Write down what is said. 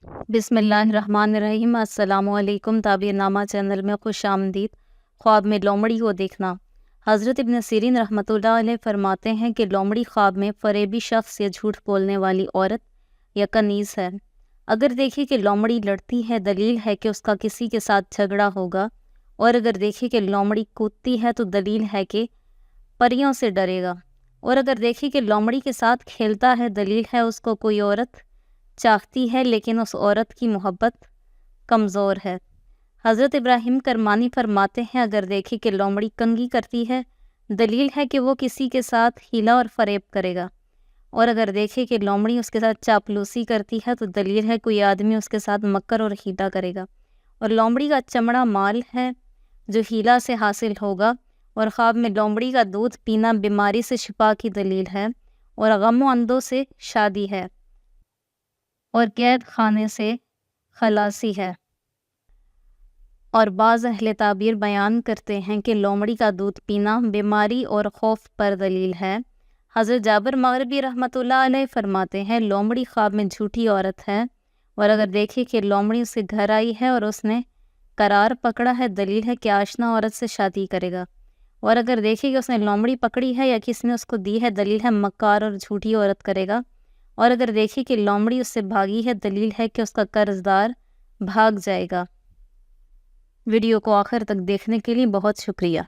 बिस्मिल्लाहिर्रहमानिर्रहीम। अस्सलाम वालेकुम। ताबीर नामा चैनल में खुश आमदीद। ख्वाब में लोमड़ी को देखना। हज़रत इब्न सीरीन रहमतुल्लाह अलैह फरमाते हैं कि लोमड़ी ख्वाब में फरेबी शख्स या झूठ बोलने वाली औरत या कनीज़ है। अगर देखे कि लोमड़ी लड़ती है, दलील है कि उसका किसी के साथ झगड़ा होगा, और अगर देखे कि लोमड़ी कूदती है तो दलील है कि परियों से डरेगा, और अगर देखे कि लोमड़ी के साथ खेलता है, दलील है उसको कोई औरत चाहती है लेकिन उस औरत की मोहब्बत कमज़ोर है। हज़रत इब्राहिम करमानी फरमाते हैं, अगर देखे कि लोमड़ी कंगी करती है, दलील है कि वो किसी के साथ हीला और फरेब करेगा, और अगर देखे कि लोमड़ी उसके साथ चापलूसी करती है तो दलील है कोई आदमी उसके साथ मक्कर और हीला करेगा। और लोमड़ी का चमड़ा माल है जो हीला से हासिल होगा, और ख्वाब में लोमड़ी का दूध पीना बीमारी से शिफा की दलील है, और गम व अंदों से शादी है, और कैद खाने से खलासी है। और बाज़ अहले ताबीर बयान करते हैं कि लोमड़ी का दूध पीना बीमारी और खौफ पर दलील है। हज़रत जाबिर मग़रिबी रहमतुल्लाह अलैह फरमाते हैं, लोमड़ी ख्वाब में झूठी औरत है, और अगर देखे कि लोमड़ी उसके घर आई है और उसने करार पकड़ा है, दलील है कि आशना औरत से शादी करेगा, और अगर देखे कि उसने लोमड़ी पकड़ी है या किसी ने उसको दी है, दलील है मक्कार और झूठी औरत करेगा, और अगर देखे कि लोमड़ी उससे भागी है, दलील है कि उसका कर्जदार भाग जाएगा। वीडियो को आखिर तक देखने के लिए बहुत शुक्रिया।